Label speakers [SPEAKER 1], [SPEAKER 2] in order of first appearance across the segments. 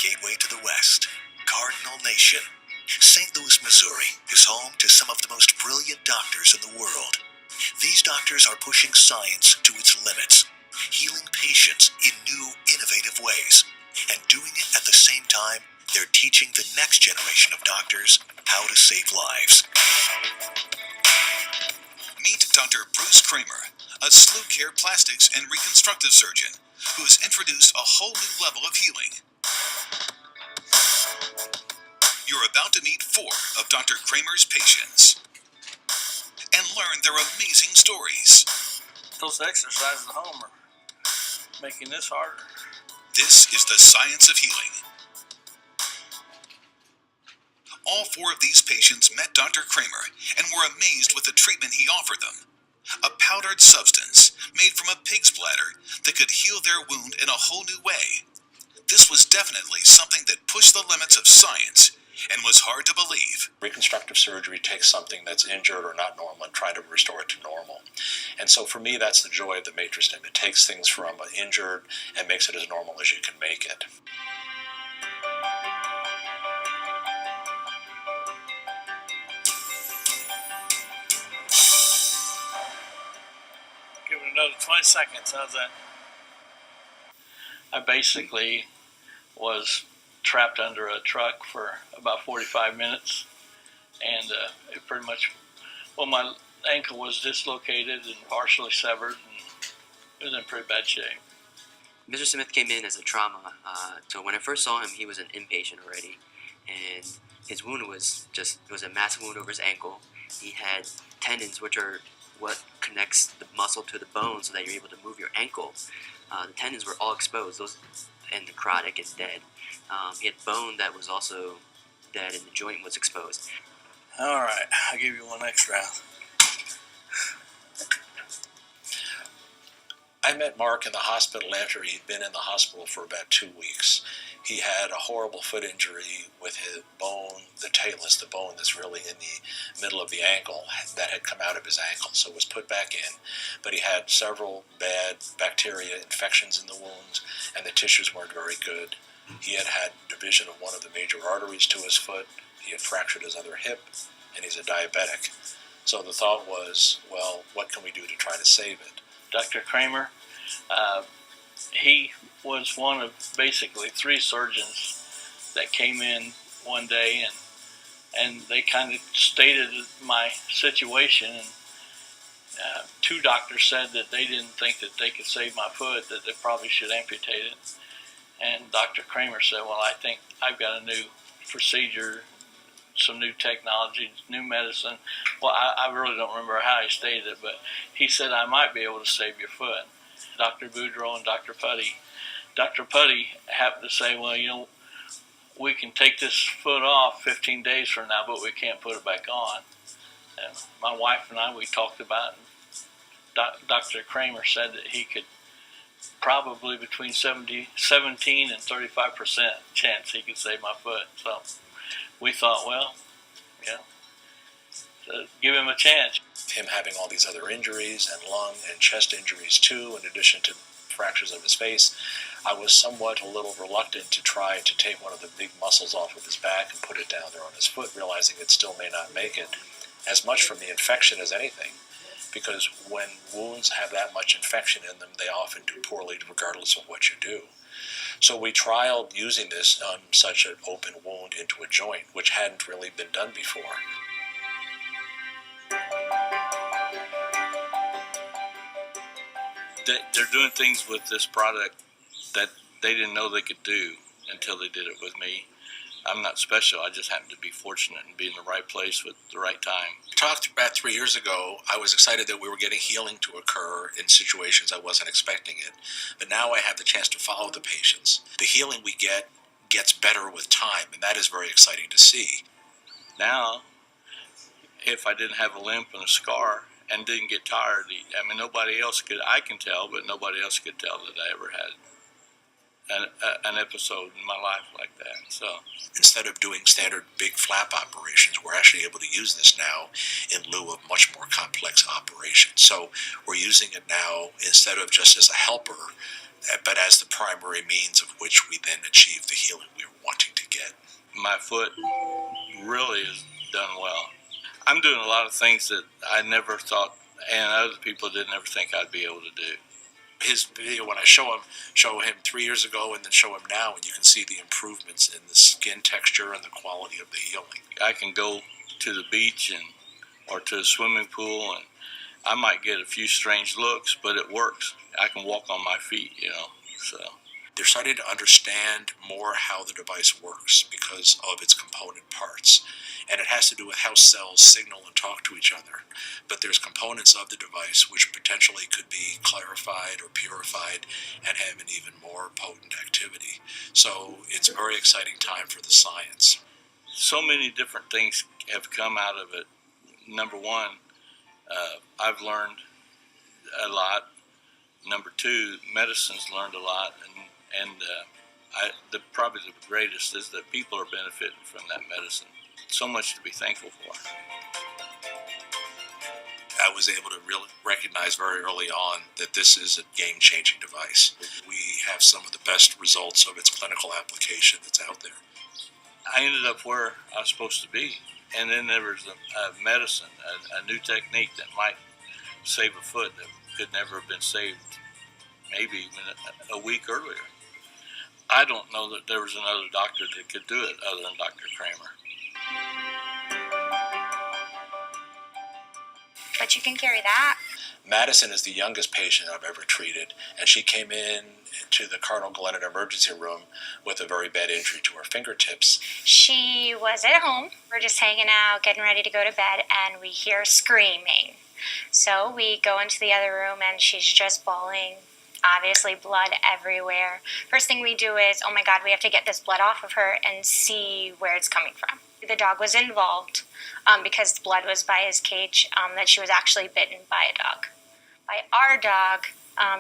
[SPEAKER 1] gateway to the West, Cardinal Nation. St. Louis, Missouri is home to some of the most brilliant doctors in the world. These doctors are pushing science to its limits, healing patients in new, innovative ways, and doing it at the same time they're teaching the next generation of doctors how to save lives. Meet Dr. Bruce Kraemer, a slew care plastics and reconstructive surgeon who has introduced a whole new level of healing. You're about to meet 4 of Dr. Kraemer's patients and learn their amazing stories.
[SPEAKER 2] Those exercises at home are making this harder.
[SPEAKER 1] This is the science of healing. All 4 of these patients met Dr. Kraemer and were amazed with the treatment he offered them. A powdered substance made from a pig's bladder that could heal their wound in a whole new way. This was definitely something that pushed the limits of science and was hard to believe.
[SPEAKER 3] Reconstructive surgery takes something that's injured or not normal and try to restore it to normal. And so for me, that's the joy of the matrix stem. It takes things from injured and makes it as normal as you can make it.
[SPEAKER 2] Give it another 20 seconds. How's that? I basically was trapped under a truck for about 45 minutes, and it pretty much, well, my ankle was dislocated and partially severed, and it was in pretty bad shape.
[SPEAKER 4] Mr. Smith came in as a trauma, so when I first saw him, he was an inpatient already, and his wound was it was a massive wound over his ankle. He had tendons, which are what connects the muscle to the bone so that you're able to move your ankle. The tendons were all exposed, those and necrotic and dead. He had bone that was also dead and the joint was exposed.
[SPEAKER 2] All right, I'll give you one extra.
[SPEAKER 3] I met Mark in the hospital after he'd been in the hospital for about 2 weeks. He had a horrible foot injury with his bone, the talus, the bone that's really in the middle of the ankle, that had come out of his ankle, so it was put back in. But he had several bad bacteria infections in the wounds, and the tissues weren't very good. He had had division of one of the major arteries to his foot. He had fractured his other hip, and he's a diabetic. So the thought was, well, what can we do to try to save it?
[SPEAKER 2] Dr. Kraemer, he was one of basically 3 surgeons that came in one day, and they kind of stated my situation, and 2 doctors said that they didn't think that they could save my foot, that they probably should amputate it. And Dr. Kraemer said, well, I think I've got a new procedure, some new technology, new medicine. Well, I really don't remember how he stated it, but he said I might be able to save your foot. Dr. Boudreau and Dr. Putty. Dr. Putty happened to say, well, you know, we can take this foot off 15 days from now, but we can't put it back on. And my wife and I, we talked about it. Dr. Kraemer said that he could probably between 17 and 35% chance he could save my foot. So we thought, well, give him a chance.
[SPEAKER 3] Him having all these other injuries and lung and chest injuries too, in addition to fractures of his face, I was somewhat a little reluctant to try to take one of the big muscles off of his back and put it down there on his foot, realizing it still may not make it, as much from the infection as anything. Because when wounds have that much infection in them, they often do poorly regardless of what you do. So we trialed using this on such an open wound into a joint, which hadn't really been done before.
[SPEAKER 2] They're doing things with this product that they didn't know they could do until they did it with me. I'm not special. I just happen to be fortunate and be in the right place with the right time.
[SPEAKER 1] We talked about 3 years ago. I was excited that we were getting healing to occur in situations I wasn't expecting it. But now I have the chance to follow the patients. The healing we get gets better with time, and that is very exciting to see.
[SPEAKER 2] Now, if I didn't have a limp and a scar and didn't get tired, I mean, nobody else could, I can tell, but nobody else could tell that I ever had an episode in my life like that. So
[SPEAKER 1] instead of doing standard big flap operations, we're actually able to use this now in lieu of much more complex operations. So we're using it now instead of just as a helper, but as the primary means of which we then achieve the healing we
[SPEAKER 3] get?
[SPEAKER 2] My foot really is done well. I'm doing a lot of things that I never thought, and other people didn't ever think I'd be able to do.
[SPEAKER 3] His video, when I show him 3 years ago and then show him now, and you can see the improvements in the skin texture and the quality of the healing.
[SPEAKER 2] I can go to the beach or to a swimming pool, and I might get a few strange looks, but it works. I can walk on my feet, so.
[SPEAKER 3] They're starting to understand more how the device works because of its component parts. And it has to do with how cells signal and talk to each other. But there's components of the device which potentially could be clarified or purified and have an even more potent activity. So it's a very exciting time for the science.
[SPEAKER 2] So many different things have come out of it. Number one, I've learned a lot. Number two, medicine's learned a lot, and probably the greatest is that people are benefiting from that medicine. So much to be thankful for.
[SPEAKER 3] I was able to really recognize very early on that this is a game-changing device. We have some of the best results of its clinical application that's out there.
[SPEAKER 2] I ended up where I was supposed to be, and then there was a medicine, a new technique that might save a foot that could never have been saved maybe even a week earlier. I don't know that there was another doctor that could do it other than Dr. Kraemer.
[SPEAKER 5] But you can carry that.
[SPEAKER 3] Madison is the youngest patient I've ever treated, and she came in to the Cardinal Glennon emergency room with a very bad injury to her fingertips.
[SPEAKER 5] She was at home. We're just hanging out, getting ready to go to bed, and we hear screaming. So we go into the other room, and she's just bawling. Obviously, blood everywhere. First thing we do is, oh my God, we have to get this blood off of her and see where it's coming from. The dog was involved because the blood was by his cage, that she was actually bitten by a dog. By our dog,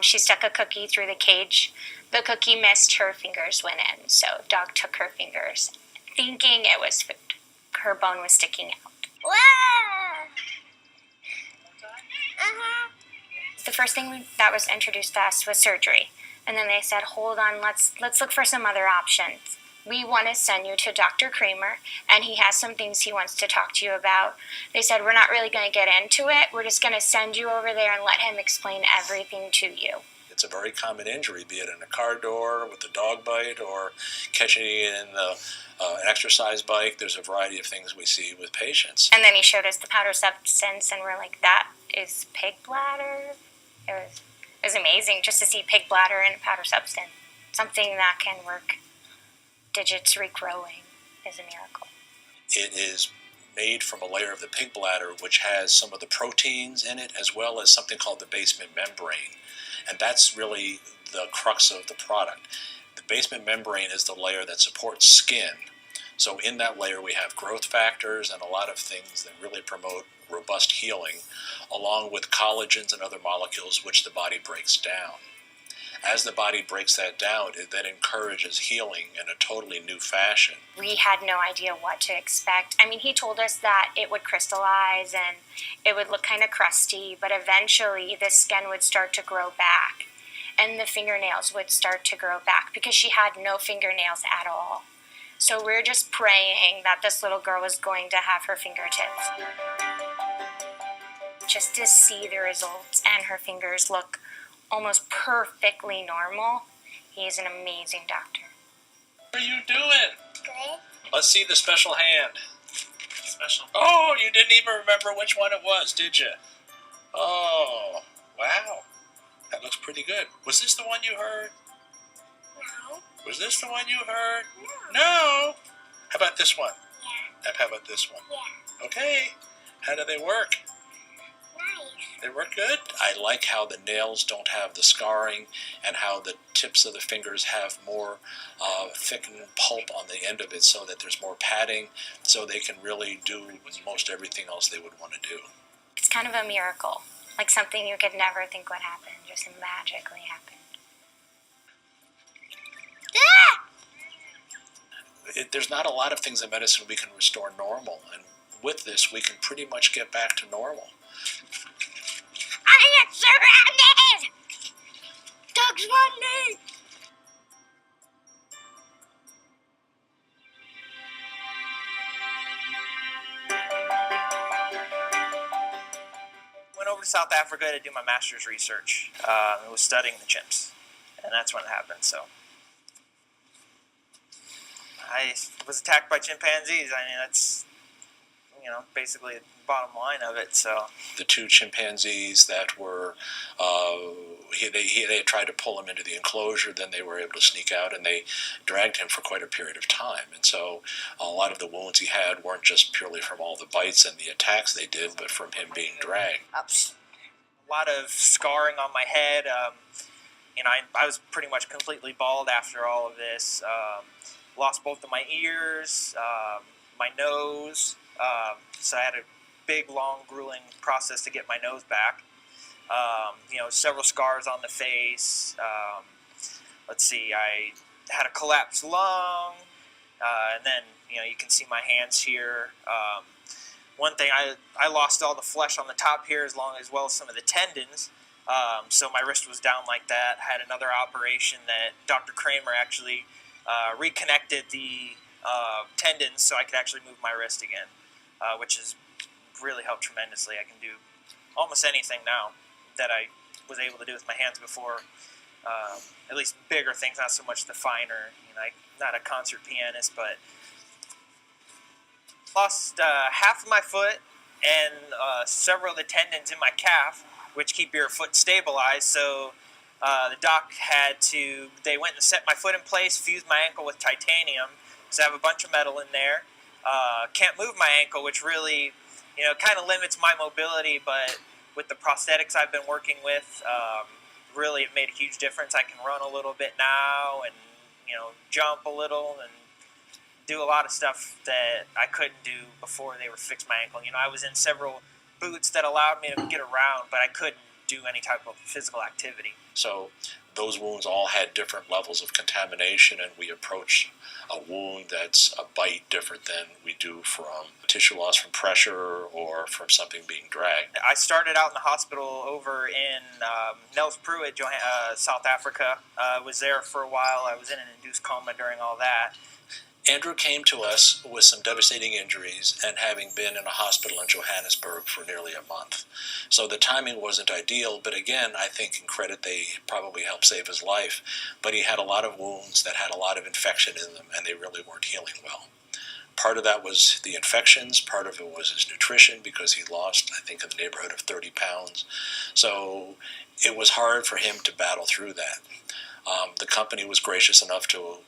[SPEAKER 5] she stuck a cookie through the cage. The cookie missed, her fingers went in. So dog took her fingers, thinking it was food. Her bone was sticking out. The first thing that was introduced to us was surgery. And then they said, hold on, let's look for some other options. We want to send you to Dr. Kraemer, and he has some things he wants to talk to you about. They said, we're not really going to get into it. We're just going to send you over there and let him explain everything to you.
[SPEAKER 3] It's a very common injury, be it in a car door with a dog bite or catching it in the exercise bike. There's a variety of things we see with patients.
[SPEAKER 5] And then he showed us the powder substance, and we're like, that is pig bladder? It was amazing just to see pig bladder in a powder substance. Something that can work. Digits regrowing is a miracle.
[SPEAKER 3] It is made from a layer of the pig bladder which has some of the proteins in it as well as something called the basement membrane. And that's really the crux of the product. The basement membrane is the layer that supports skin. So in that layer we have growth factors and a lot of things that really promote robust healing, along with collagens and other molecules which the body breaks down. As the body breaks that down, it then encourages healing in a totally new fashion.
[SPEAKER 5] We had no idea what to expect. I mean, he told us that it would crystallize and it would look kind of crusty, but eventually the skin would start to grow back and the fingernails would start to grow back because she had no fingernails at all. So we're just praying that this little girl was going to have her fingertips. Just to see the results and her fingers look almost perfectly normal. He's an amazing doctor.
[SPEAKER 3] What are you doing?
[SPEAKER 5] Good.
[SPEAKER 3] Let's see the special hand. Special. Oh, you didn't even remember which one it was, did you? Oh, wow. That looks pretty good. Was this the one you heard?
[SPEAKER 5] No.
[SPEAKER 3] Was this the one you heard?
[SPEAKER 5] No.
[SPEAKER 3] No. How about this one?
[SPEAKER 5] Yeah.
[SPEAKER 3] And how about this one?
[SPEAKER 5] Yeah.
[SPEAKER 3] Okay. How do they work?
[SPEAKER 5] Nice.
[SPEAKER 3] They work good. I like how the nails don't have the scarring and how the tips of the fingers have more thickened pulp on the end of it so that there's more padding so they can really do most everything else they would want to do.
[SPEAKER 5] It's kind of a miracle. Like something you could never think would happen. Just magically happened.
[SPEAKER 3] There's not a lot of things in medicine we can restore normal, and with this we can pretty much get back to normal.
[SPEAKER 5] I am surrounded! Dogs want me!
[SPEAKER 6] to South Africa to do my master's research. I was studying the chimps, and that's when it happened. So I was attacked by chimpanzees. I mean, that's, basically the bottom line of it. So
[SPEAKER 3] the two chimpanzees that were, they had tried to pull him into the enclosure, then they were able to sneak out, and they dragged him for quite a period of time. And so a lot of the wounds he had weren't just purely from all the bites and the attacks they did, but from him being dragged.
[SPEAKER 6] A lot of scarring on my head. I was pretty much completely bald after all of this. Lost both of my ears, my nose. So I had a big, long, grueling process to get my nose back. Several scars on the face. Let's see, I had a collapsed lung, and then you can see my hands here. One thing, I lost all the flesh on the top here, as well as some of the tendons. So my wrist was down like that. I had another operation that Dr. Kraemer actually reconnected the tendons so I could actually move my wrist again, which has really helped tremendously. I can do almost anything now that I was able to do with my hands before. At least bigger things, not so much the finer. I'm not a concert pianist, but lost half of my foot and several of the tendons in my calf, which keep your foot stabilized. So the doc they went and set my foot in place, fused my ankle with titanium, so I have a bunch of metal in there. Can't move my ankle, which really, kind of limits my mobility, but with the prosthetics I've been working with, really it made a huge difference. I can run a little bit now and, jump a little and do a lot of stuff that I couldn't do before they were fixed my ankle. I was in several boots that allowed me to get around, but I couldn't do any type of physical activity.
[SPEAKER 3] So those wounds all had different levels of contamination, and we approach a wound that's a bite different than we do from tissue loss from pressure or from something being dragged.
[SPEAKER 6] I started out in the hospital over in Nelspruit, South Africa. Was there for a while. I was in an induced coma during all that.
[SPEAKER 3] Andrew came to us with some devastating injuries and having been in a hospital in Johannesburg for nearly a month. So the timing wasn't ideal, but again, I think in credit they probably helped save his life. But he had a lot of wounds that had a lot of infection in them, and they really weren't healing well. Part of that was the infections, part of it was his nutrition, because he lost, I think, in the neighborhood of 30 pounds. So it was hard for him to battle through that. The company was gracious enough to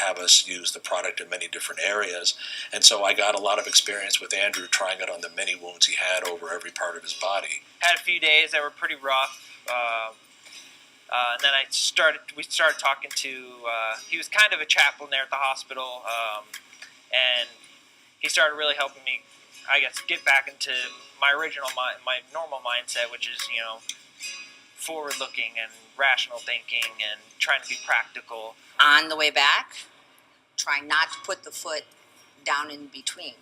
[SPEAKER 3] have us use the product in many different areas, and so I got a lot of experience with Andrew trying it on the many wounds he had over every part of his body.
[SPEAKER 6] Had a few days that were pretty rough, and then we started talking to, he was kind of a chaplain there at the hospital, and he started really helping me, I guess, get back into my my normal mindset, which is, forward-looking and rational thinking and trying to be practical.
[SPEAKER 7] On the way back, try not to put the foot down in between.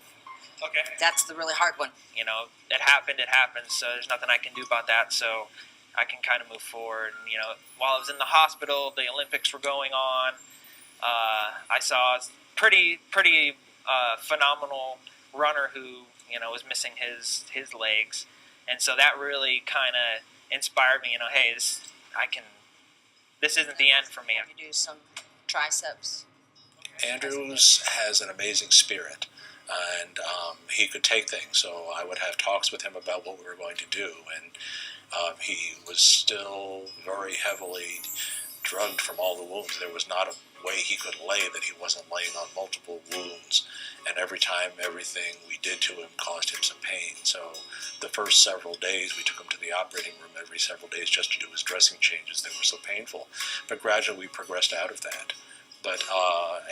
[SPEAKER 6] Okay.
[SPEAKER 7] That's the really hard one.
[SPEAKER 6] It happened, so there's nothing I can do about that, so I can kind of move forward. And, while I was in the hospital, the Olympics were going on. I saw a pretty phenomenal runner who, was missing his legs. And so that really kind of inspired me, hey, this isn't the end for me.
[SPEAKER 7] You do some triceps.
[SPEAKER 3] Andrews has an amazing spirit, and he could take things, so I would have talks with him about what we were going to do, and he was still very heavily drugged from all the wounds. There was not a way he could lay that he wasn't laying on multiple wounds, and every time everything we did to him caused him some pain. So the first several days we took him to the operating room every several days just to do his dressing changes. They were so painful, but gradually we progressed out of that. But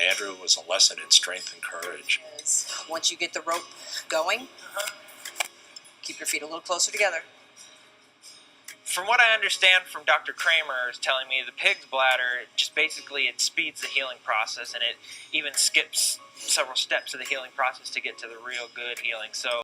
[SPEAKER 3] Andrew was a lesson in strength and courage.
[SPEAKER 7] Once you get the rope going, keep your feet a little closer together.
[SPEAKER 6] From what I understand from Dr. Kraemer is telling me, the pig's bladder, it speeds the healing process, and it even skips several steps of the healing process to get to the real good healing. So